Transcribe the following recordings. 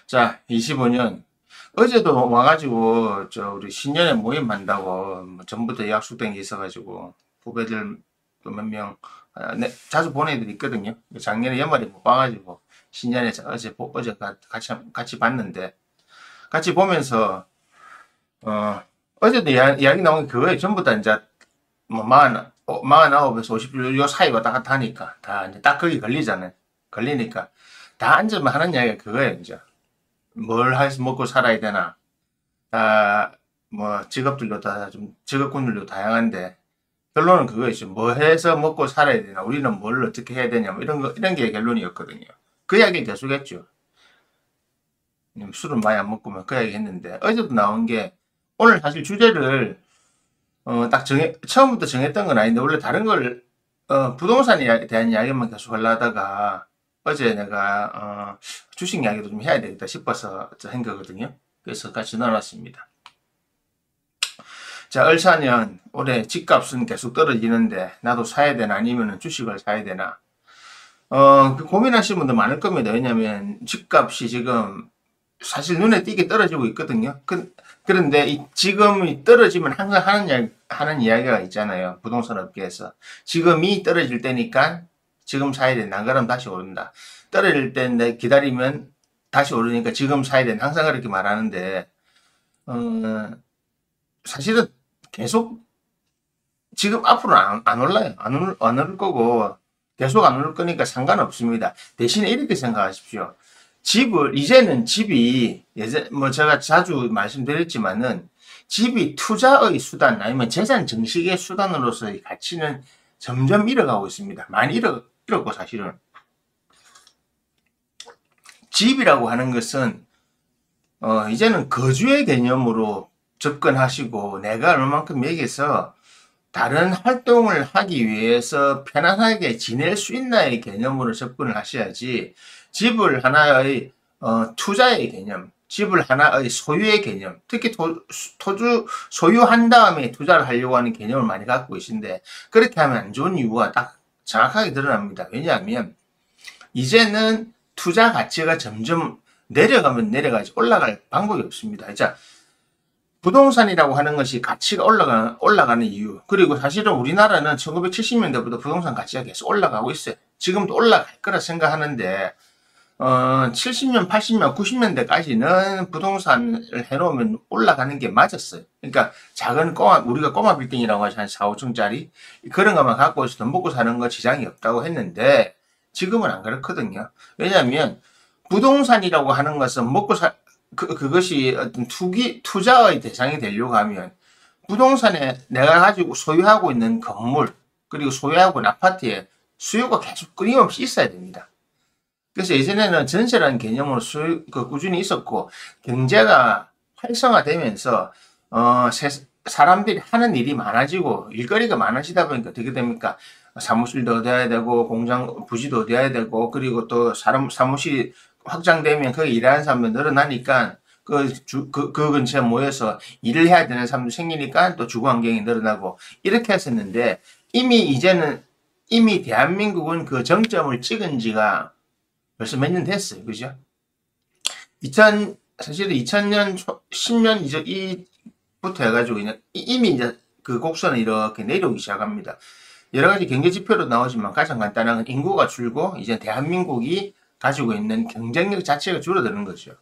자, 25년. 어제도 와가지고, 우리 신년에 모임한다고, 전부 다 약속된 게 있어가지고, 후배들 또 몇 명, 자주 보는 애들이 있거든요. 작년에 연말에 못 봐가지고, 신년에 같이 봤는데, 같이 보면서, 어, 어제도 이야기 나온 게 그거예요. 전부 다 이제, 뭐, 49에서 50, 요 사이 왔다 갔다 하니까, 다 이제 딱 거기 걸리잖아요. 걸리니까, 다 앉으면 하는 이야기가 그거예요, 이제. 뭘 해서 먹고 살아야 되나. 다, 뭐, 직업들도 다 좀, 직업군들도 다양한데, 결론은 그거였죠. 뭐 해서 먹고 살아야 되나. 우리는 뭘 어떻게 해야 되냐. 뭐 이런 게 결론이었거든요. 그 이야기 계속했죠. 술은 많이 안 먹고 그 이야기 했는데, 어제도 나온 게, 오늘 사실 주제를, 처음부터 정했던 건 아닌데, 원래 다른 걸, 부동산에 대한 이야기만 계속 하려다가, 어제 내가, 주식 이야기도 좀 해야 되겠다 싶어서 한 거거든요. 그래서 같이 나눴습니다. 자, 을사년 올해 집값은 계속 떨어지는데 나도 사야 되나 아니면 주식을 사야 되나. 그 고민하시는 분들 많을 겁니다. 왜냐면 집값이 지금 사실 눈에 띄게 떨어지고 있거든요. 그런데 지금이 떨어지면 항상 하는 이야기가 있잖아요. 부동산 업계에서. 지금이 떨어질 때니까 지금 사야 된다. 안 그러면 다시 오른다. 떨어질 때 기다리면 다시 오르니까 지금 사야 된다. 항상 그렇게 말하는데, 사실은 계속 지금 앞으로는 안 올라요. 안 오를 거고 계속 안 오를 거니까 상관없습니다. 대신에 이렇게 생각하십시오. 이제는 집이 뭐 제가 자주 말씀드렸지만은 집이 투자의 수단 아니면 재산 증식의 수단으로서의 가치는 점점 잃어가고 있습니다. 많이 잃었고 사실은 집이라고 하는 것은 이제는 거주의 개념으로 접근하시고 내가 얼마만큼 여기서 다른 활동을 하기 위해서 편안하게 지낼 수 있나의 개념으로 접근을 하셔야지 집을 하나의 투자의 개념, 집을 하나의 소유의 개념, 특히 토주 소유한 다음에 투자를 하려고 하는 개념을 많이 갖고 계신데 그렇게 하면 안 좋은 이유가 딱 정확하게 드러납니다. 왜냐하면 이제는 투자 가치가 점점 내려가면 내려가지 올라갈 방법이 없습니다. 자, 부동산이라고 하는 것이 가치가 올라가는 이유. 그리고 사실은 우리나라는 1970년대부터 부동산 가치가 계속 올라가고 있어요. 지금도 올라갈 거라 생각하는데, 70년, 80년, 90년대까지는 부동산을 해놓으면 올라가는 게 맞았어요. 그러니까 우리가 꼬마 빌딩이라고 하죠. 한 4, 5층짜리. 그런 것만 갖고 있어 돈 먹고 사는 거 지장이 없다고 했는데, 지금은 안 그렇거든요. 왜냐하면, 부동산이라고 하는 것은 그것이 어떤 투자의 대상이 되려고 하면 부동산에 내가 가지고 소유하고 있는 건물 그리고 소유하고 있는 아파트에 수요가 계속 끊임없이 있어야 됩니다. 그래서 예전에는 전세라는 개념으로 꾸준히 있었고 경제가 활성화되면서 사람들이 하는 일이 많아지고 일거리가 많아지다 보니까 어떻게 됩니까? 사무실도 얻어야 되고 공장 부지도 얻어야 되고 그리고 또 사무실 확장되면 거기 일하는 사람도 늘어나니까 그 근처에 모여서 일을 해야 되는 사람도 생기니까 또 주거 환경이 늘어나고 이렇게 했었는데 이미 대한민국은 그 정점을 찍은 지가 벌써 몇 년 됐어요. 그죠? 사실은 2000년, 10년 이부터 해가지고 이미 이제 그 곡선은 이렇게 내려오기 시작합니다. 여러 가지 경제 지표로 나오지만 가장 간단한 건 인구가 줄고 이제 대한민국이 가지고 있는 경쟁력 자체가 줄어드는 거죠.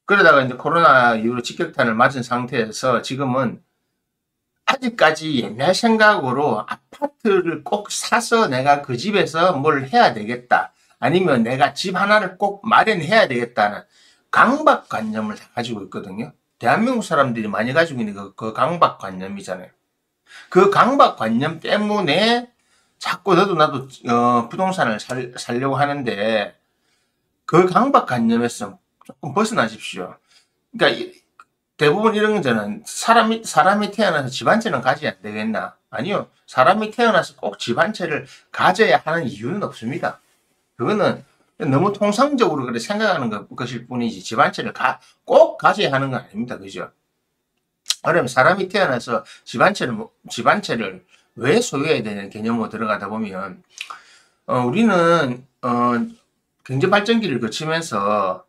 그러다가 이제 코로나 이후로 직격탄을 맞은 상태에서 지금은 아직까지 옛날 생각으로 아파트를 꼭 사서 내가 그 집에서 뭘 해야 되겠다. 아니면 내가 집 하나를 꼭 마련해야 되겠다는 강박관념을 가지고 있거든요. 대한민국 사람들이 많이 가지고 있는 그 강박관념이잖아요. 그 강박관념 때문에 자꾸 너도 나도 부동산을 살려고 하는데 그 강박관념에서 조금 벗어나십시오. 그러니까 대부분 이런 거는 사람이 태어나서 집 한 채는 가져야 되겠나? 아니요. 사람이 태어나서 꼭 집 한 채를 가져야 하는 이유는 없습니다. 그거는 너무 통상적으로 그렇게 생각하는 것일 뿐이지 집 한 채를 꼭 가져야 하는 건 아닙니다. 그죠? 그러면 사람이 태어나서 집 한 채를 왜 소유해야 되는 개념으로 들어가다 보면 우리는 경제 발전기를 거치면서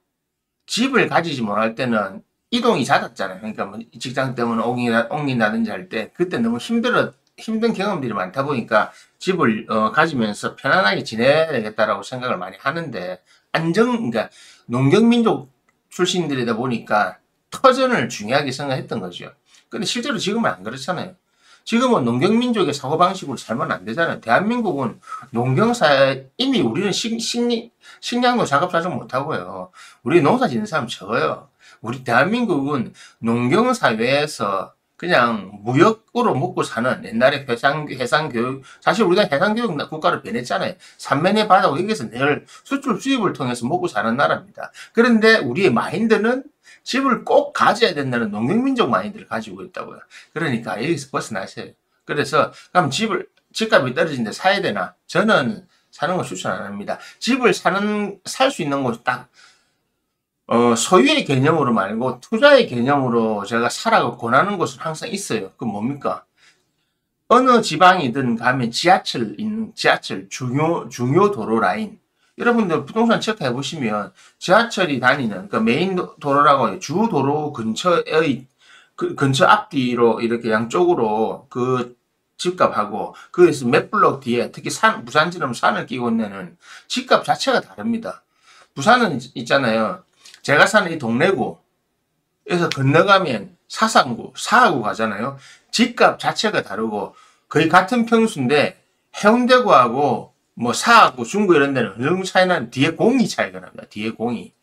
집을 가지지 못할 때는 이동이 잦았잖아요. 그러니까 뭐 직장 때문에 옮긴다든지 할 때 그때 너무 힘든 경험들이 많다 보니까 집을 가지면서 편안하게 지내야 되겠다라고 생각을 많이 하는데 그러니까 농경민족 출신들이다 보니까 터전을 중요하게 생각했던 거죠. 근데 실제로 지금은 안 그렇잖아요. 지금은 농경민족의 사고방식으로 살면 안 되잖아요. 대한민국은 농경사회, 이미 우리는 식량도 작업사정 못하고요. 우리 농사 짓는 사람 적어요. 우리 대한민국은 농경사회에서 그냥 무역으로 먹고 사는 옛날에 해상교육, 사실 우리가 해상교육 국가로 변했잖아요. 삼면의 바다고 여기서 늘 수출 수입을 통해서 먹고 사는 나라입니다. 그런데 우리의 마인드는 집을 꼭 가져야 된다는 농경민족 마인드를 가지고 있다고요. 그러니까 여기서 벗어나셔요. 그래서 그럼 집값이 떨어진데 사야 되나? 저는 사는 거 추천 안 합니다. 집을 살 수 있는 곳 딱 소유의 개념으로 말고 투자의 개념으로 제가 사라고 권하는 곳은 항상 있어요. 그 뭡니까? 어느 지방이든 가면 지하철 중요 도로 라인. 여러분들 부동산 체크해 보시면 지하철이 다니는 그 메인 도로라고 주 도로 근처의 근처 앞뒤로 이렇게 양쪽으로 그 집값하고 그래서 몇 블록 뒤에 특히 부산처럼 산을 끼고 있는 집값 자체가 다릅니다. 부산은 있잖아요. 제가 사는 이 동래구에서 건너가면 사상구, 사하구 가잖아요. 집값 자체가 다르고 거의 같은 평수인데 해운대구하고 뭐 사하구, 중구 이런 데는 어느 정도 차이 나는 뒤에 공이 차이가 납니다. 뒤에 공이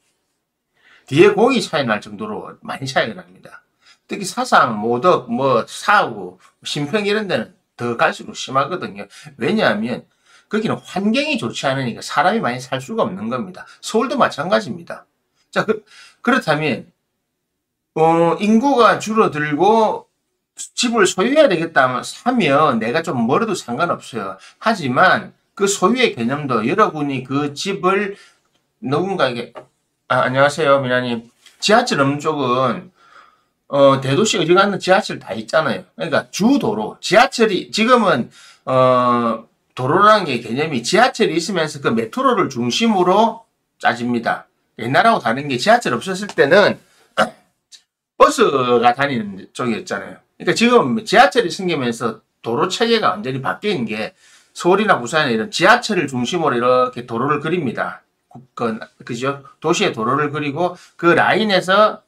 차이 날 정도로 많이 차이가 납니다. 특히 사상, 모덕, 뭐 사하구, 신평 이런 데는 더 갈수록 심하거든요. 왜냐하면 거기는 환경이 좋지 않으니까 사람이 많이 살 수가 없는 겁니다. 서울도 마찬가지입니다. 자, 그렇다면, 인구가 줄어들고 집을 소유해야 되겠다 하면 내가 좀 멀어도 상관없어요. 하지만 그 소유의 개념도 여러분이 그 집을 누군가에게, 안녕하세요, 미나님. 지하철 없는 쪽은, 대도시 어디 가는 지하철 다 있잖아요. 그러니까 주도로, 지금은, 도로라는 게 개념이 지하철이 있으면서 그 메트로를 중심으로 짜집니다. 옛날하고 다른 게 지하철 없었을 때는 버스가 다니는 쪽이었잖아요. 그러니까 지금 지하철이 생기면서 도로 체계가 완전히 바뀐 게 서울이나 부산에 이런 지하철을 중심으로 이렇게 도로를 그립니다. 그죠? 도시의 도로를 그리고 그 라인에서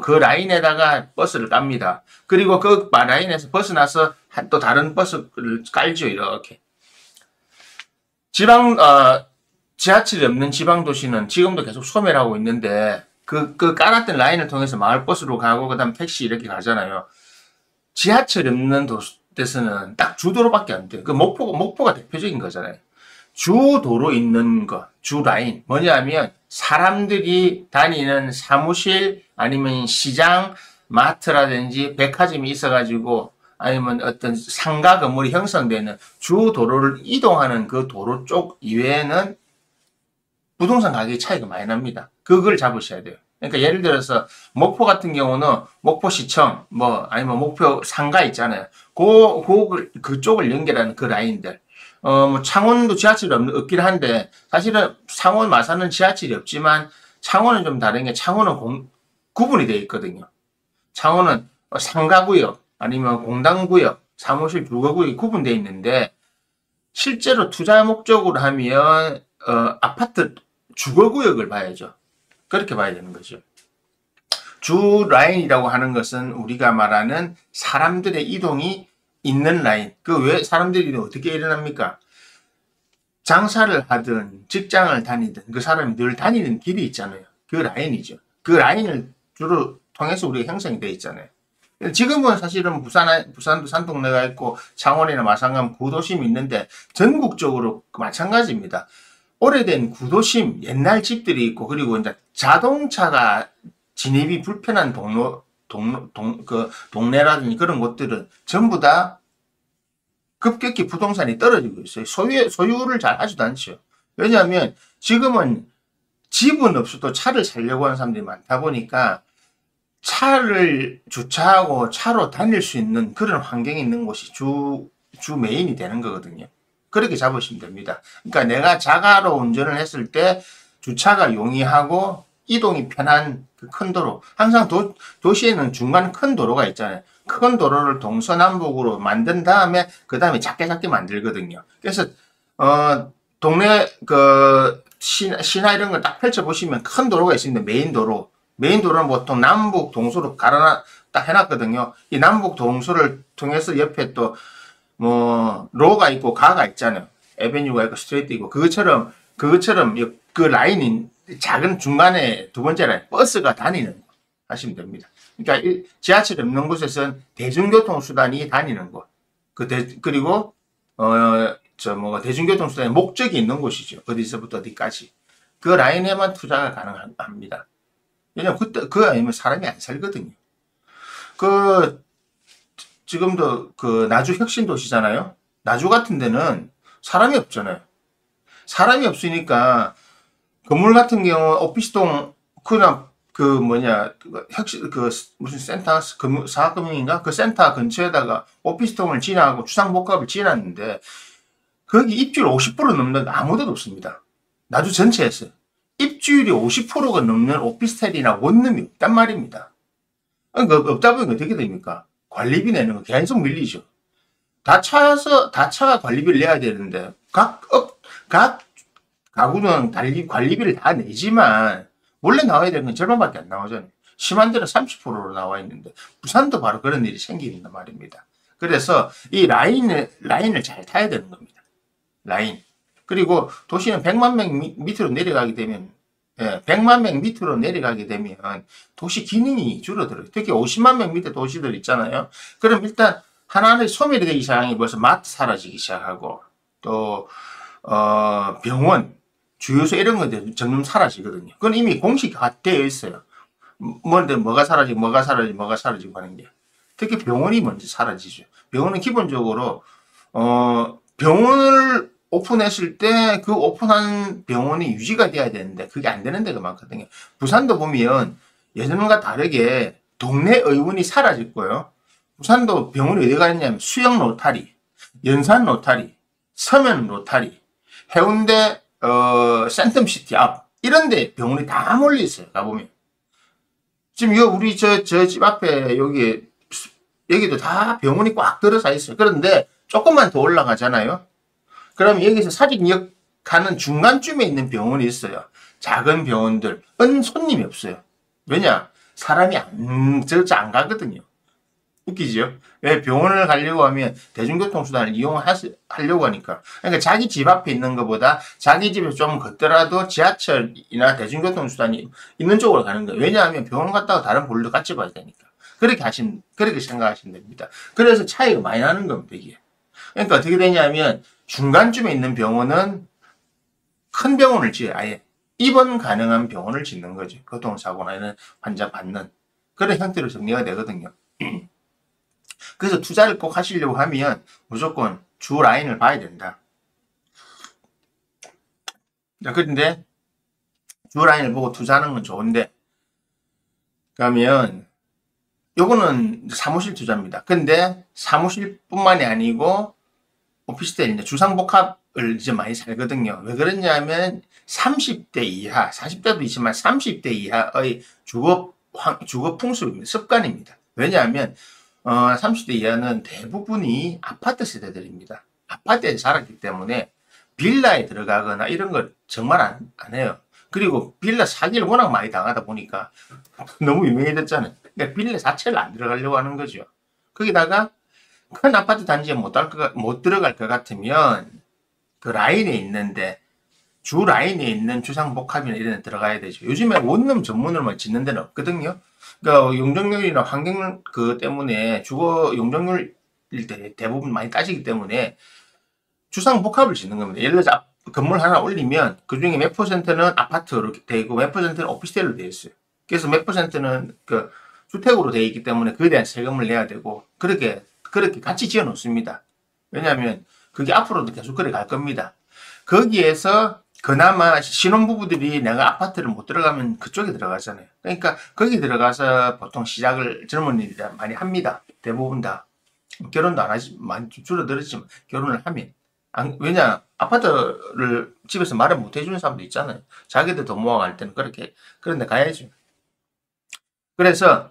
그 라인에다가 버스를 깝니다. 그리고 그 라인에서 벗어나서 또 다른 버스를 깔죠. 이렇게. 지하철이 없는 지방도시는 지금도 계속 소멸하고 있는데, 그 깔았던 라인을 통해서 마을버스로 가고, 그 다음 택시 이렇게 가잖아요. 지하철이 없는 데서는 딱 주도로밖에 안 돼요. 그 목포가 대표적인 거잖아요. 주도로 있는 거, 주 라인. 뭐냐면, 사람들이 다니는 사무실, 아니면 시장, 마트라든지 백화점이 있어가지고, 아니면 어떤 상가 건물이 형성되는 주 도로를 이동하는 그 도로 쪽 이외에는 부동산 가격이 차이가 많이 납니다. 그걸 잡으셔야 돼요. 그러니까 예를 들어서 목포 같은 경우는 목포시청 아니면 목포 상가 있잖아요. 그쪽을 연결하는 그 라인들. 뭐 창원도 지하철이 없긴 한데 사실은 창원 마산은 지하철이 없지만 창원은 좀 다른 게 창원은 구분이 되어 있거든요. 창원은 상가구역 아니면 공단구역, 사무실 주거구역이 구분되어 있는데 실제로 투자 목적으로 하면 아파트 주거구역을 봐야죠. 그렇게 봐야 되는 거죠. 주 라인이라고 하는 것은 우리가 말하는 사람들의 이동이 있는 라인. 왜 사람들이 어떻게 일어납니까? 장사를 하든 직장을 다니든 그 사람이 늘 다니는 길이 있잖아요. 그 라인이죠. 그 라인을 주로 통해서 우리가 형성이 되어 있잖아요. 지금은 사실은 부산도 산동네가 있고 창원이나 마산감 구도심이 있는데 전국적으로 마찬가지입니다. 오래된 구도심 옛날 집들이 있고 그리고 이제 자동차가 진입이 불편한 동네라든지 그런 곳들은 전부 다 급격히 부동산이 떨어지고 있어요. 소유를 잘 하지도 않죠. 왜냐하면 지금은 집은 없어도 차를 살려고 하는 사람들이 많다 보니까 차를 주차하고 차로 다닐 수 있는 그런 환경이 있는 곳이 주 메인이 되는 거거든요. 그렇게 잡으시면 됩니다. 그러니까 내가 자가로 운전을 했을 때 주차가 용이하고 이동이 편한 그 큰 도로. 항상 도시에는 중간 큰 도로가 있잖아요. 큰 도로를 동서남북으로 만든 다음에 그 다음에 작게 작게 만들거든요. 그래서 동네 시나 이런 걸 딱 펼쳐 보시면 큰 도로가 있습니다. 메인 도로는 보통 남북 동서로 딱 해놨거든요. 이 남북 동서를 통해서 옆에 또 뭐 로가 있고 가가 있잖아요. 에베뉴가 있고 스트레이트 있고 그것처럼 그 라인인 작은 중간에 두 번째 라인 버스가 다니는 거 하시면 됩니다. 그러니까 지하철이 없는 곳에서는 대중교통 수단이 다니는 곳. 그리고 대중교통 수단의 목적이 있는 곳이죠. 어디서부터 어디까지. 그 라인에만 투자가 가능합니다. 왜냐면 그거 아니면 사람이 안 살거든요. 지금도 나주 혁신도시잖아요. 나주 같은 데는 사람이 없잖아요. 사람이 없으니까 건물 같은 경우 오피스동 그냥 무슨 센터 사학금융인가 그 센터 근처에다가 오피스동을 지나고 주상복합을 지났는데 거기 입주율 50% 넘는 아무데도 없습니다. 나주 전체에서 입주율이 50%가 넘는 오피스텔이나 원룸이 없단 말입니다. 그러니까 없다 보니까 어떻게 됩니까? 관리비 내는 거 계속 밀리죠. 다 차가 관리비를 내야 되는데 각 가구는 관리비를 다 내지만 원래 나와야 되는 건 절반밖에 안 나오잖아요. 심한 데는 30%로 나와 있는데 부산도 바로 그런 일이 생긴단 말입니다. 그래서 이 라인을 잘 타야 되는 겁니다. 라인. 그리고 도시는 100만 명 밑으로 내려가게 되면 100만 명 밑으로 내려가게 되면 도시 기능이 줄어들어요. 특히 50만 명 밑에 도시들 있잖아요. 그럼 일단 하나하나 소멸이 되기 시작하니 벌써 마트 사라지기 시작하고 또 병원, 주유소 이런 것들 점점 사라지거든요. 그건 이미 공식화 되어 있어요. 뭐가 사라지고 하는 게. 특히 병원이 먼저 사라지죠. 병원은 기본적으로 병원을 오픈했을 때 그 오픈한 병원이 유지가 돼야 되는데 그게 안 되는 데가 많거든요. 부산도 보면 예전과 다르게 동네 의원이 사라졌고요. 부산도 병원이 어디 가냐면 수영 로타리, 연산 로타리, 서면 로타리, 해운대 센텀시티 앞 이런 데 병원이 다 몰려 있어요. 가보면 지금 우리 저 집 앞에 여기도 다 병원이 꽉 들어서 있어요. 그런데 조금만 더 올라가잖아요. 그럼 여기서 사직역 가는 중간쯤에 있는 병원이 있어요. 작은 병원들. 손님이 없어요. 왜냐? 사람이 안 가거든요. 웃기죠? 왜 병원을 가려고 하면 대중교통수단을 이용하려고 하니까. 그러니까 자기 집 앞에 있는 것보다 자기 집에서 좀 걷더라도 지하철이나 대중교통수단이 있는 쪽으로 가는 거예요. 왜냐하면 병원 갔다가 다른 볼일도 같이 봐야 되니까. 그렇게 생각하시면 됩니다. 그래서 차이가 많이 나는 겁니다, 이게. 그러니까 어떻게 되냐면 중간쯤에 있는 병원은 큰 병원을 지어요. 아예 입원 가능한 병원을 짓는 거죠. 교통사고나 이런 환자 받는 그런 형태로 정리가 되거든요. 그래서 투자를 꼭 하시려고 하면 무조건 주 라인을 봐야 된다. 자, 그런데 주 라인을 보고 투자하는 건 좋은데 그러면 요거는 사무실 투자입니다. 근데 사무실뿐만이 아니고 오피스텔 주상복합을 이제 많이 살거든요. 왜 그러냐면 30대 이하, 40대도 있지만 30대 이하의 주거 풍습입니다. 습관입니다. 왜냐하면 30대 이하는 대부분이 아파트 세대들입니다. 아파트에 자랐기 때문에 빌라에 들어가거나 이런 걸 정말 안 해요. 그리고 빌라 사기를 워낙 많이 당하다 보니까 너무 유명해졌잖아요. 그러니까 빌라 자체를 안 들어가려고 하는 거죠. 거기다가 큰 아파트 단지에 못 들어갈 것 같으면 그 라인에 있는데 주 라인에 있는 주상복합이나 이런 데 들어가야 되죠. 요즘에 원룸 전문으로만 짓는 데는 없거든요. 그러니까 용적률이나 환경 때문에 주거 용적률 대부분 많이 따지기 때문에 주상복합을 짓는 겁니다. 예를 들어서 건물 하나 올리면 그 중에 몇 퍼센트는 아파트로 되어 있고 몇 퍼센트는 오피스텔로 되어 있어요. 그래서 몇 퍼센트는 주택으로 되어 있기 때문에 그에 대한 세금을 내야 되고 그렇게 같이 지어 놓습니다. 왜냐하면 그게 앞으로도 계속 그래 갈 겁니다. 거기에서 그나마 신혼부부들이 내가 아파트를 못 들어가면 그쪽에 들어가잖아요. 그러니까 거기 들어가서 보통 시작을 젊은이들이 많이 합니다. 대부분 다. 결혼도 안 하지, 많이 줄어들었지만 결혼을 하면. 왜냐, 아파트를 집에서 마련 못 해주는 사람도 있잖아요. 자기들 돈 모아갈 때는 그런데 가야죠. 그래서,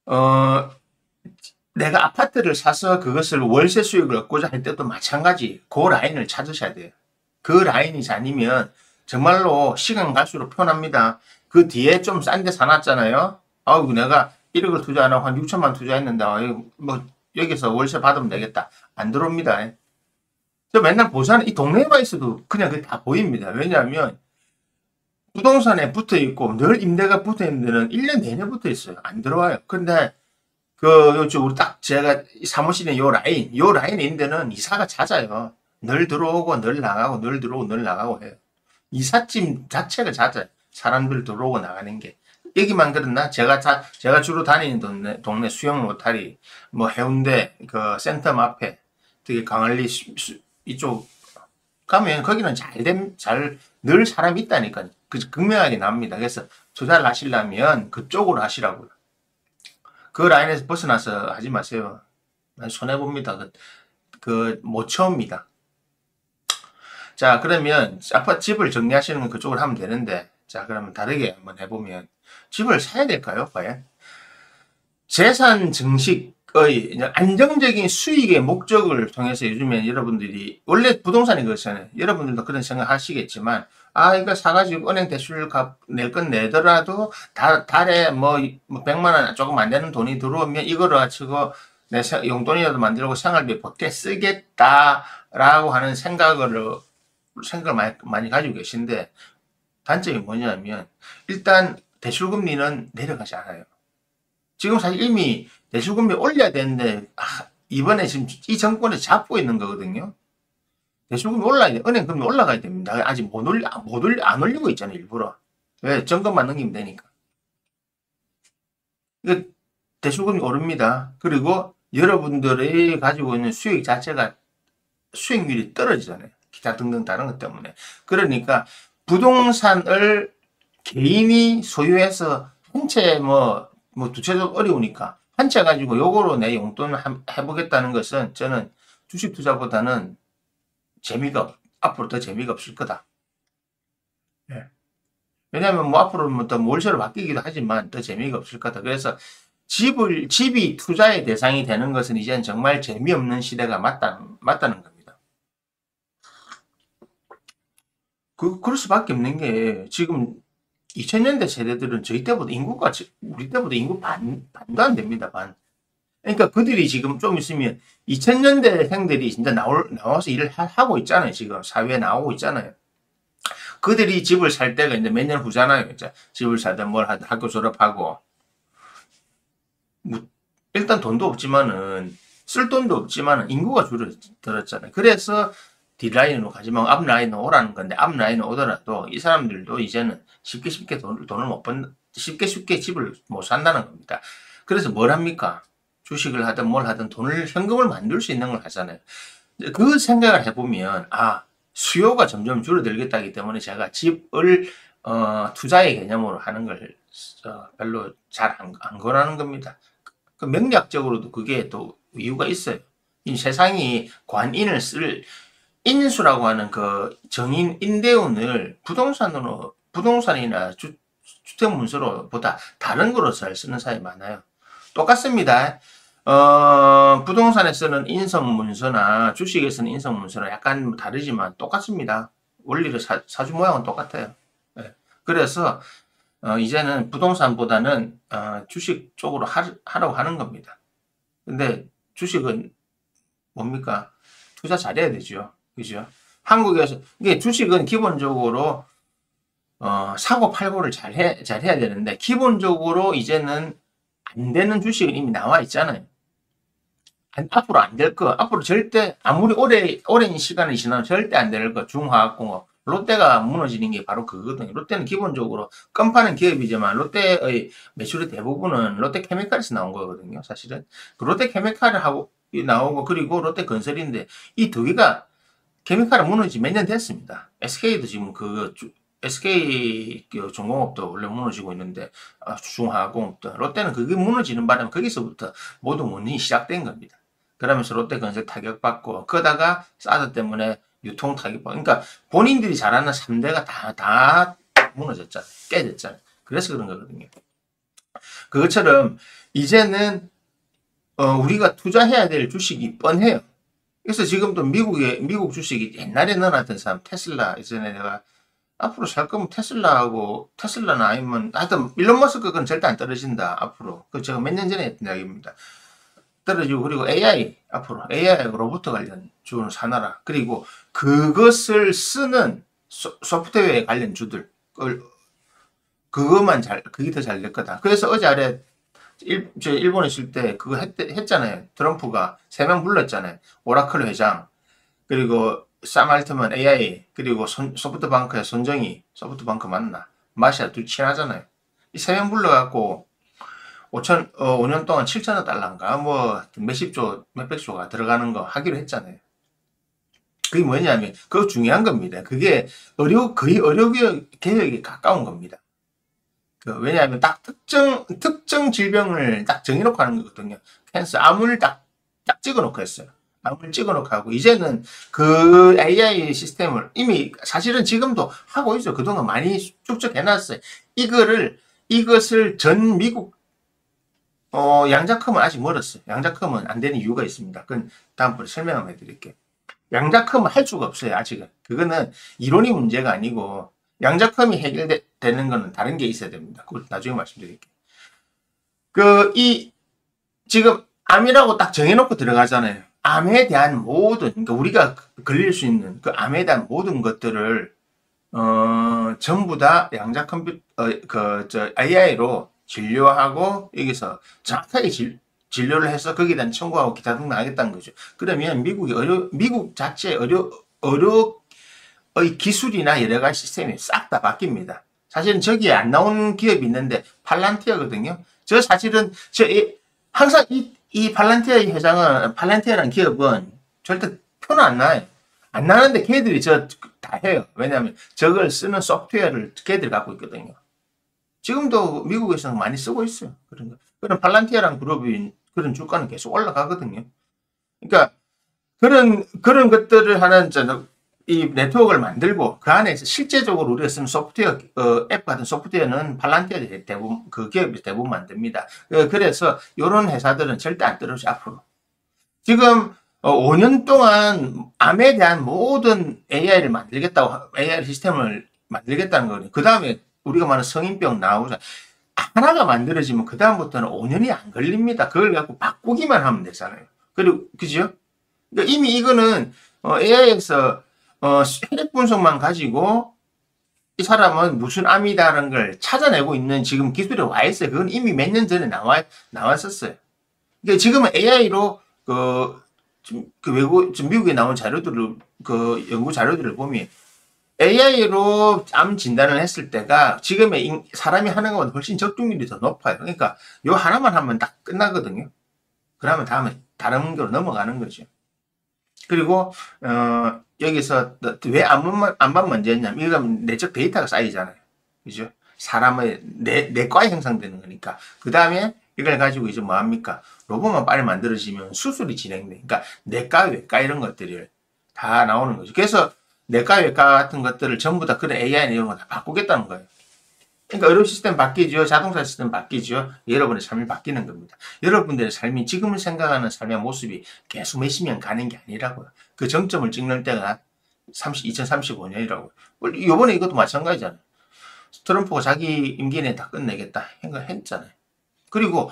어, 내가 아파트를 사서 그것을 월세 수익을 얻고자 할 때도 마찬가지 그 라인을 찾으셔야 돼요. 그 라인이 아니면 정말로 시간 갈수록 편합니다. 그 뒤에 좀 싼 데 사놨잖아요. 아우 내가 1억을 투자 안 하고 한 6천만 투자했는데 뭐 여기서 월세 받으면 되겠다. 안 들어옵니다. 저 맨날 보산 이 동네에만 있어도 그냥 그게 다 보입니다. 왜냐하면 부동산에 붙어 있고 늘 임대가 붙어 있는 데는 1년 내내 붙어 있어요. 안 들어와요. 근데 요쪽 우리 딱 제가 사무실에 요 라인에 있는 데는 이사가 잦아요. 늘 들어오고 늘 나가고 늘 들어오고 늘 나가고 해요. 이삿짐 자체가 잦아요. 사람들 들어오고 나가는 게. 여기만 그렇나? 제가 주로 다니는 동네 수영 로타리, 뭐 해운대, 그 센텀 앞에, 되게 강원리 이쪽 가면 거기는 늘 사람이 있다니까요. 극명하게 납니다. 그래서 투자를 하시려면 그쪽으로 하시라고요. 그 라인에서 벗어나서 하지 마세요. 손해봅니다. 못 채웁니다. 자, 그러면 아파트 집을 정리하시는 건 그쪽으로 하면 되는데, 자, 그러면 다르게 한번 해보면, 집을 사야 될까요, 과연? 재산 증식의 안정적인 수익의 목적을 통해서 요즘에 여러분들이, 원래 부동산이 그렇잖아요. 여러분들도 그런 생각 하시겠지만, 이거 사가지고 은행 대출 낼 건 내더라도, 달에 뭐 100만 원 조금 안 되는 돈이 들어오면 이거를 가지고 내 용돈이라도 만들고 생활비 보태 쓰겠다라고 하는 생각을 많이 가지고 계신데, 단점이 뭐냐면, 일단 대출금리는 내려가지 않아요. 지금 사실 이미 대출금리 올려야 되는데, 이번에 지금 이 정권이 잡고 있는 거거든요. 대출금리 올라야 돼. 은행 금리 올라가야 됩니다. 아직 안 올리고 있잖아요, 일부러. 왜? 점검만 넘기면 되니까. 이거 대출금리 오릅니다. 그리고 여러분들이 가지고 있는 수익 자체가 수익률이 떨어지잖아요. 기타 등등 다른 것 때문에. 그러니까 부동산을 개인이 소유해서 한 채 두 채도 어려우니까 한 채 가지고 요거로 내 용돈을 해보겠다는 것은 저는 주식 투자보다는 앞으로 더 재미가 없을 거다. 예. 왜냐하면 뭐 앞으로 뭐 더 월세로 바뀌기도 하지만 더 재미가 없을 거다. 그래서 집이 투자의 대상이 되는 것은 이제는 정말 재미없는 시대가 맞다는 겁니다. 그럴 수밖에 없는 게 지금 2000년대 세대들은 우리 때보다 인구 반도 안 됩니다, 반. 그러니까 그들이 지금 좀 있으면 2000년대생들이 진짜 나와서 일을 하고 있잖아요, 지금. 사회에 나오고 있잖아요. 그들이 집을 살 때가 이제 몇 년 후잖아요, 이제. 집을 사든 뭘 하든 학교 졸업하고. 뭐, 일단 돈도 없지만은, 쓸 돈도 없지만은 인구가 줄어들었잖아요. 그래서 뒷라인으로 가지만 앞라인으로 오라는 건데, 앞라인으로 오더라도 이 사람들도 이제는 쉽게 돈을 쉽게 집을 못 산다는 겁니다. 그래서 뭘 합니까? 주식을 하든 뭘 하든 현금을 만들 수 있는 걸 하잖아요. 그 생각을 해보면, 수요가 점점 줄어들겠다기 때문에 제가 집을, 투자의 개념으로 하는 걸, 별로 잘 안 권하는 겁니다. 그 명리학적으로도 그게 또 이유가 있어요. 이 세상이 인수라고 하는 그 정인 임대운을 부동산이나 주택 문서로 보다 다른 거로 잘 쓰는 사람이 많아요. 똑같습니다. 부동산에서는 인성 문서나 주식에서는 인성 문서나 약간 다르지만 똑같습니다. 원리를 사주 모양은 똑같아요. 네. 그래서 이제는 부동산보다는 주식 쪽으로 하라고 하는 겁니다. 근데 주식은 뭡니까? 투자 잘해야 되죠. 그죠? 한국에서 이게 주식은 기본적으로 사고 팔고를 잘해야 되는데 기본적으로 이제는 안 되는 주식은 이미 나와 있잖아요. 앞으로 안 될 거, 앞으로 절대 아무리 오랜 시간이 지나도 절대 안 될 거, 중화학공업, 롯데가 무너지는 게 바로 그거거든요. 롯데는 기본적으로 껌파는 기업이지만 롯데의 매출의 대부분은 롯데케미칼에서 나온 거거든요. 사실은 그 롯데케미칼을 하고 나오고 그리고 롯데건설인데 이 두 개가 케미칼은 무너지 몇 년 됐습니다. SK도 지금 SK 중공업도 원래 무너지고 있는데 중화공업도 롯데는 그게 무너지는 바람에 거기서부터 모든 원인이 시작된 겁니다. 그러면서 롯데건설 타격받고, 그러다가 사드 때문에 유통 타격받고, 그러니까 본인들이 잘하는 3대가 다 무너졌잖아요. 깨졌잖아요. 그래서 그런 거거든요. 그것처럼 이제는 우리가 투자해야 될 주식이 뻔해요. 그래서 지금도 미국 주식이 옛날에 넣어놨던 사람, 테슬라, 예전에 내가 앞으로 살 거면 테슬라는 아니면, 하여튼, 일론 머스크 건 절대 안 떨어진다, 앞으로. 그 제가 몇 년 전에 했던 이야기입니다. 떨어지고, 그리고 AI, 앞으로. AI하고 로봇 관련 주는 사나라. 그리고 그것을 쓰는 소프트웨어 관련 주들, 그게 더 잘 될 거다. 그래서 어제 아래, 일본에 있을 때 그거 했잖아요. 트럼프가 3명 불렀잖아요. 오라클 회장, 그리고 샘 알트만 AI, 그리고 소프트뱅크의 손정희, 소프트뱅크 맞나? 마샤 둘 친하잖아요. 이 3명 불러갖고 5년 동안 7천억 달러인가 뭐 몇십조, 몇백조가 들어가는 거 하기로 했잖아요. 그게 뭐냐면 그거 중요한 겁니다. 그게 거의 의료 개혁에 가까운 겁니다. 왜냐하면 딱 특정 질병을 딱 정해놓고 하는 거거든요. 캔서 암을 딱 찍어놓고 했어요. 암을 찍어놓고 하고, 이제는 그 AI 시스템을 이미 사실은 지금도 하고 있어요. 그동안 많이 축적해놨어요. 이것을 전 미국, 양자컴은 아직 멀었어요. 양자컴은 안 되는 이유가 있습니다. 그건 다음번에 설명 한번 해드릴게요. 양자컴은 할 수가 없어요, 아직은. 그거는 이론이 문제가 아니고, 양자컴이 해결되는 거는 다른 게 있어야 됩니다. 그걸 나중에 말씀드릴게요. 지금 암이라고 딱 정해놓고 들어가잖아요. 암에 대한 모든, 그러니까 우리가 걸릴 수 있는 그 암에 대한 모든 것들을, 전부 다 양자 컴퓨터, AI로 진료하고, 여기서 정확하게 진료를 해서 거기에 대한 청구하고 기타 등등 하겠다는 거죠. 그러면 미국 자체 의료의 기술이나 여러 가지 시스템이 싹 다 바뀝니다. 사실은 저기에 안 나온 기업이 있는데, 팔란티어거든요. 사실은, 항상 이 팔란티어라는 기업은 절대 표는 안 나요. 안 나는데 걔들이 다 해요. 왜냐하면 저걸 쓰는 소프트웨어를 걔들이 갖고 있거든요. 지금도 미국에서는 많이 쓰고 있어요. 그런 거. 그런 팔란티어라는 그룹이 그런 주가는 계속 올라가거든요. 그러니까 그런 것들을 하는 이 네트워크를 만들고 그 안에서 실제적으로 우리가 쓰는 소프트웨어, 앱 같은 소프트웨어는 팔란티어들이 대부분, 그 기업이 대부분 만듭니다. 그래서 이런 회사들은 절대 안 떨어져, 앞으로. 지금 5년 동안 암에 대한 모든 AI 시스템을 만들겠다는 거거든요. 그 다음에 우리가 말하는 성인병 나오자. 하나가 만들어지면 그 다음부터는 5년이 안 걸립니다. 그걸 갖고 바꾸기만 하면 되잖아요. 그리고, 그죠? 그러니까 이미 이거는 AI에서 혈액 분석만 가지고 이 사람은 무슨 암이다라는 걸 찾아내고 있는 지금 기술이 와 있어요. 그건 이미 몇 년 전에 나왔었어요. 그러니까 지금은 AI로 미국에 나온 자료들을, 연구 자료들을 보면 AI로 암 진단을 했을 때가 지금의 사람이 하는 것보다 훨씬 적중률이 더 높아요. 그러니까 요 하나만 하면 딱 끝나거든요. 그러면 다음에 다른 거로 넘어가는 거죠. 그리고 여기서 왜 암만 먼저 했냐면, 이거는 내적 데이터가 쌓이잖아요. 그죠? 사람의 내과에 형성되는 거니까. 그 다음에 이걸 가지고 이제 뭐 합니까? 로봇만 빨리 만들어지면 수술이 진행돼. 그러니까 내과, 외과 이런 것들이 다 나오는 거죠. 그래서 내과, 외과 같은 것들을 전부 다 그런 AI나 이런 거 다 바꾸겠다는 거예요. 그러니까 의료 시스템 바뀌죠. 자동차 시스템 바뀌죠. 여러분의 삶이 바뀌는 겁니다. 여러분들의 삶이 지금을 생각하는 삶의 모습이 계속 몇십 년 가는 게 아니라고요. 그 정점을 찍는 때가 2035년이라고요. 이번에 이것도 마찬가지잖아요. 트럼프가 자기 임기 내에 다 끝내겠다 했잖아요. 그리고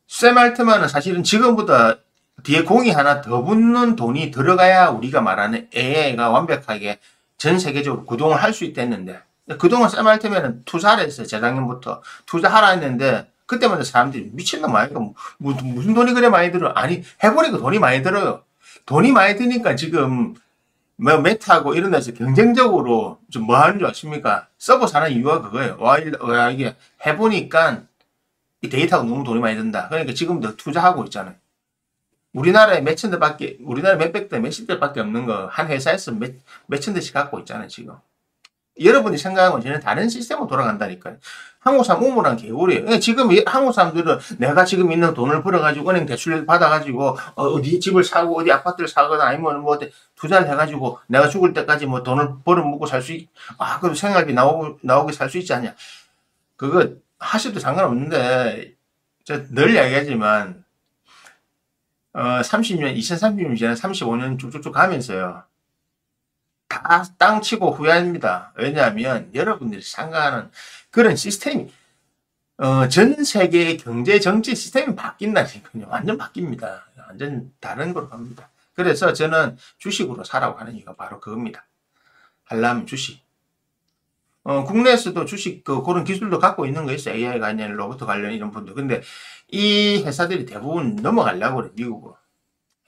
샘 알트만은 사실은 지금보다 뒤에 공이 하나 더 붙는 돈이 들어가야 우리가 말하는 AI가 완벽하게 전 세계적으로 구동을 할 수 있댔는데, 그동안 샘 알트만은 투자를 했어요. 재작년부터 투자하라 했는데 그때마다 사람들이 미친놈 아니까 무슨 돈이 그래 많이 들어. 아니, 해보니까 돈이 많이 들어요. 돈이 많이 드니까 지금 뭐 메타하고 이런 데서 경쟁적으로 좀 뭐 하는 줄 아십니까? 서버 사는 이유가 그거예요. 와, 이게 해보니까 이 데이터가 너무 돈이 많이 든다. 그러니까 지금도 투자하고 있잖아요. 우리나라에 우리나라 몇백 대, 몇십 대밖에 없는 거 한 회사에서 몇천 대씩 갖고 있잖아요, 지금. 여러분이 생각하는 건 전혀 다른 시스템으로 돌아간다니까요. 한국 사람 우물한 개구리예요. 지금 한국 사람들은 내가 지금 있는 돈을 벌어가지고 은행 대출 받아가지고 어디 집을 사고 어디 아파트를 사거나 아니면 뭐 투자를 해가지고 내가 죽을 때까지 뭐 돈을 벌어먹고 살 수 그럼 생활비 나오게 살 수 있지 않냐. 그거 하셔도 상관없는데 저 늘 이야기하지만 30년 2030년 지난 35년 쭉쭉쭉 가면서요. 다 땅 치고 후회합니다. 왜냐하면 여러분들이 생각하는 그런 시스템이 전 세계의 경제 정치 시스템이 바뀐다니까요. 완전 바뀝니다. 완전 다른 걸로 갑니다. 그래서 저는 주식으로 사라고 하는 이유가 바로 그겁니다. 하려면 주식. 국내에서도 주식 그런 기술도 갖고 있는 거 있어요. AI 관련, 로봇 관련 이런 분들. 근데 이 회사들이 대부분 넘어가려고 그래, 미국으로.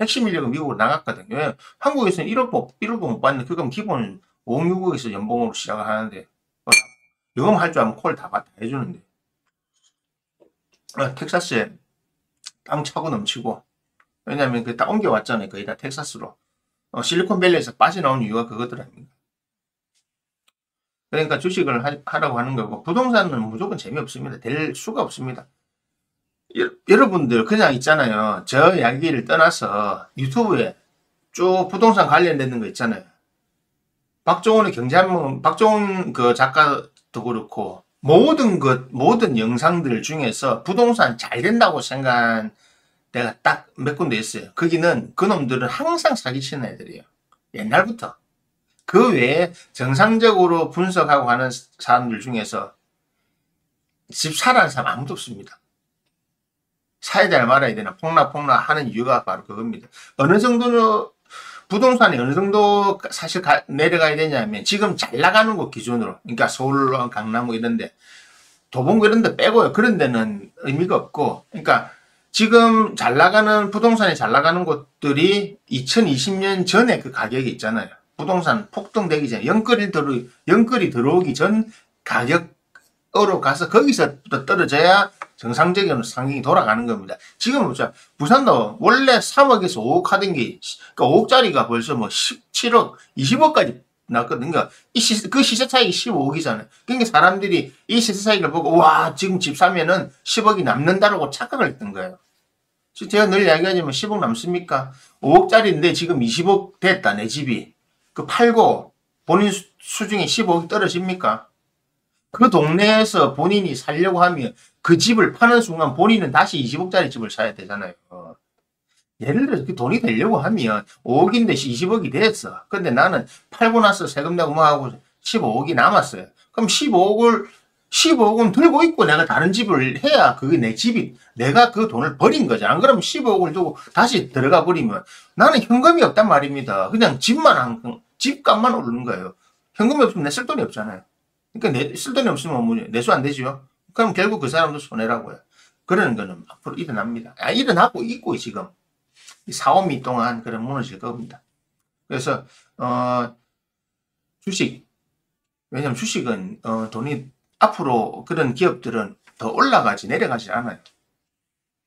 핵심 인력은 미국으로 나갔거든요. 왜? 한국에서는 1억도 못 받는, 그건 기본 5억, 6억에서 연봉으로 시작을 하는데, 영업 할 줄 알면 콜 다 해주는데. 텍사스에 땅 차고 넘치고, 왜냐면 그 다 옮겨왔잖아요. 거의 다 텍사스로. 실리콘밸리에서 빠져나온 이유가 그거더라고요. 그러니까 주식을 하라고 하는 거고, 부동산은 무조건 재미없습니다. 될 수가 없습니다. 여러분들 그냥 있잖아요. 저 이야기를 떠나서 유튜브에 쭉 부동산 관련되는 거 있잖아요. 박종훈의 경제한문, 박종훈 그 작가도 그렇고 모든 영상들 중에서 부동산 잘 된다고 생각한 데가 딱 몇 군데 있어요. 거기는 그놈들은 항상 사기치는 애들이에요. 옛날부터. 그 외에 정상적으로 분석하고 하는 사람들 중에서 집 사라는 사람 아무도 없습니다. 사야 되나 말아야 되나 폭락 하는 이유가 바로 그겁니다. 어느 정도는 부동산이 어느 정도 사실 내려가야 되냐면 지금 잘 나가는 곳 기준으로, 그러니까 서울, 강남 뭐 이런데 도봉구 이런 데 빼고요. 그런 데는 의미가 없고, 그러니까 지금 잘 나가는 부동산이 잘 나가는 곳들이 2020년 전에 그 가격이 있잖아요. 부동산 폭등되기 전에 연끌이 들어오기 전 가격으로 가서 거기서부터 떨어져야 정상적인 상승이 돌아가는 겁니다. 지금 보자. 부산도 원래 3억에서 5억 하던 게, 그러니까 5억짜리가 벌써 뭐 17억, 20억까지 났거든요. 그러니까 그 시세 차익이 15억이잖아요. 그러니까 사람들이 이 시세 차익을 보고, 와, 지금 집 사면은 10억이 남는다라고 착각을 했던 거예요. 제가 늘 이야기하지만 10억 남습니까? 5억짜리인데 지금 20억 됐다, 내 집이. 그 팔고 본인 수중에 15억이 떨어집니까? 그 동네에서 본인이 살려고 하면 그 집을 파는 순간 본인은 다시 20억짜리 집을 사야 되잖아요. 예를 들어서 그 돈이 되려고 하면 5억인데 20억이 됐어. 근데 나는 팔고 나서 세금 내고 뭐 하고 15억이 남았어요. 그럼 15억은 들고 있고 내가 다른 집을 해야 그게 내 집이, 내가 그 돈을 버린 거죠. 안 그러면 15억을 두고 다시 들어가 버리면 나는 현금이 없단 말입니다. 그냥 집값만 오르는 거예요. 현금이 없으면 내 쓸 돈이 없잖아요. 그러니까 쓸 돈이 없으면 뭐 내수 안 되죠. 그럼 결국 그 사람도 손해라고요. 그런 거는 앞으로 일어납니다. 일어나고 있고 지금 4, 5미 동안 그런 무너질 겁니다. 그래서 주식, 왜냐면 주식은 돈이 앞으로 그런 기업들은 더 올라가지 내려가지 않아요.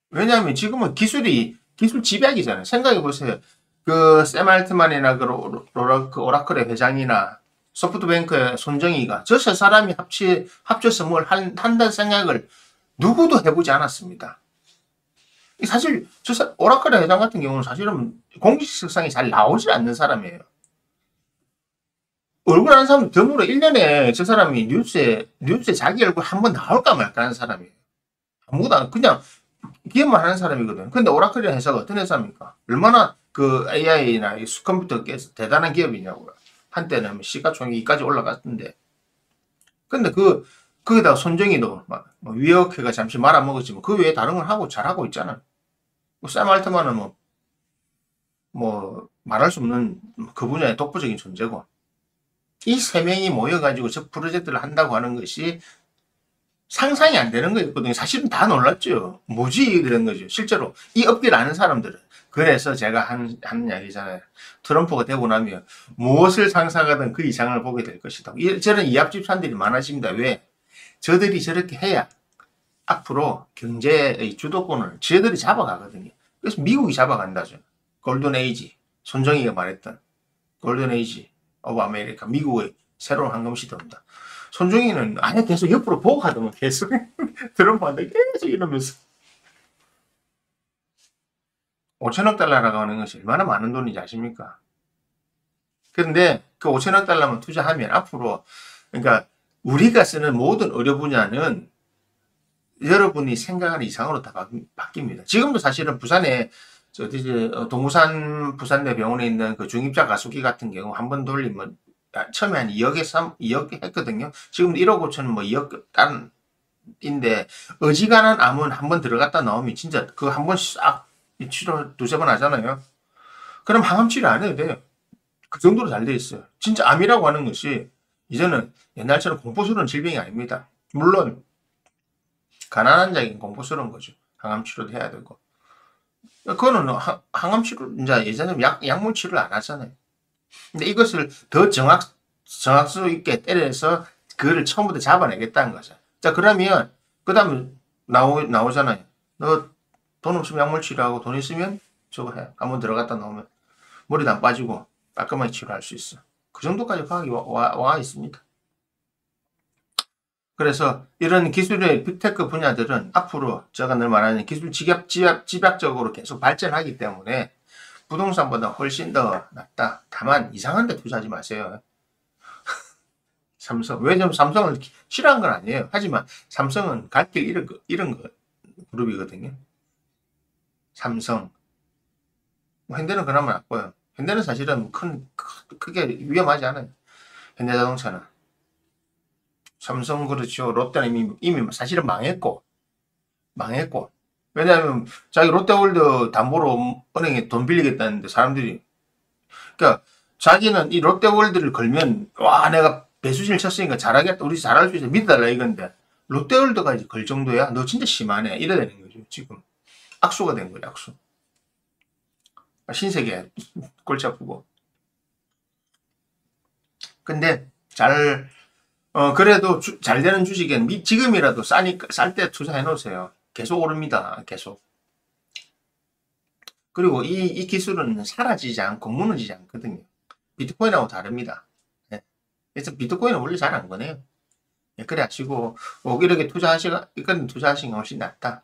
왜냐하면 지금은 기술 집약이잖아요. 생각해 보세요. 그 샘 알트만이나 그 오라클의 회장이나 소프트뱅크의 손정희가 저 세 사람이 합쳐서 뭘 한다는 생각을 누구도 해보지 않았습니다. 사실 오라클의 회장 같은 경우는 사실은 공식석상에 잘 나오지 않는 사람이에요. 얼굴 아는 사람 드물어. 1년에 저 사람이 뉴스에 자기 얼굴 한번 나올까 말까 하는 사람이에요. 아무것도 안, 그냥 기업만 하는 사람이거든. 근데 오라클이라는 회사가 어떤 회사입니까? 얼마나 그 AI나 컴퓨터 깨서 대단한 기업이냐고요. 한때는 시가총액 2까지 올라갔던데. 근데 거기다가 손정희도 위어크가 잠시 말아먹었지만 그 외에 다른 걸 하고 잘하고 있잖아요. 샘 알트만은 말할 수 없는 그 분야의 독보적인 존재고. 이 세 명이 모여가지고 저 프로젝트를 한다고 하는 것이 상상이 안 되는 거였거든요. 사실은 다 놀랐죠. 뭐지? 이런 거죠. 실제로 이 업계를 아는 사람들은. 그래서 제가 하는 이야기잖아요. 트럼프가 되고 나면 무엇을 상상하든 그 이상을 보게 될 것이다. 저는 이합집산들이 많아집니다. 왜? 저들이 저렇게 해야 앞으로 경제의 주도권을 저들이 잡아가거든요. 그래서 미국이 잡아간다죠. 골든 에이지. 손정희가 말했던 골든 에이지 오브 아메리카. 미국의 새로운 황금 시대입니다. 손중이는 아예 계속 옆으로 보고 가더만 계속 들어봤는데 계속 이러면서 5천억 달러라고 하는 것이 얼마나 많은 돈인지 아십니까? 그런데 그 5천억 달러만 투자하면 앞으로 그러니까 우리가 쓰는 모든 의료 분야는 여러분이 생각하는 이상으로 다 바뀝니다. 지금도 사실은 부산에 동구산 부산대 병원에 있는 그 중입자 가수기 같은 경우 한 번 돌리면 처음에 한 2억에 2억 했거든요. 지금 1억 5천은 뭐 2억 단인데 어지간한 암은 한 번 들어갔다 나오면 진짜 그 한 번 싹 치료 두세 번 하잖아요. 그럼 항암 치료 안 해도 돼요. 그 정도로 잘 돼 있어요. 진짜 암이라고 하는 것이 이제는 옛날처럼 공포스러운 질병이 아닙니다. 물론 가난한 자에겐 공포스러운 거죠. 항암 치료도 해야 되고. 그거는 항암 치료 이제 예전에 약물 치료를 안 하잖아요. 근데 이것을 더 정확수 있게 때려서 그거를 처음부터 잡아내겠다는 거죠. 자, 그러면 그 다음에 나오잖아요. 너 돈 없으면 약물 치료하고 돈 있으면 저거 해. 한번 들어갔다 나오면 머리도 안 빠지고 깔끔하게 치료할 수 있어. 그 정도까지 과학이 와 있습니다. 그래서 이런 기술의 빅테크 분야들은 앞으로 제가 늘 말하는 기술 집약적으로 계속 발전하기 때문에 부동산보다 훨씬 더 낫다. 다만 이상한 데 투자하지 마세요. 삼성. 왜냐면 삼성을 싫어한 건 아니에요. 하지만 삼성은 갈 길 잃은 거 그룹이거든요. 삼성. 현대는 그나마 나빠요. 현대는 사실은 크게 위험하지 않아요. 현대자동차는. 삼성 그렇죠. 롯데는 이미 사실은 망했고. 왜냐하면 자기 롯데월드 담보로 은행에 돈 빌리겠다는데 사람들이 그러니까 자기는 이 롯데월드를 걸면 와 내가 배수진을 쳤으니까 잘하겠다. 우리 잘할 수 있어. 믿어달라 이건데 롯데월드가 이제 걸 정도야? 너 진짜 심하네. 이래 되는 거죠. 지금. 악수가 된 거예요. 악수. 신세계 골치 아프고. 근데 그래도 잘 되는 주식엔 지금이라도 쌀 때 투자해 놓으세요. 계속 오릅니다. 계속. 그리고 이 기술은 사라지지 않고 무너지지 않거든요. 비트코인하고 다릅니다. 네. 그래서 비트코인은 원래 잘 안 거네요. 네, 그래 하시고, 이렇게 투자하시는 게 훨씬 낫다.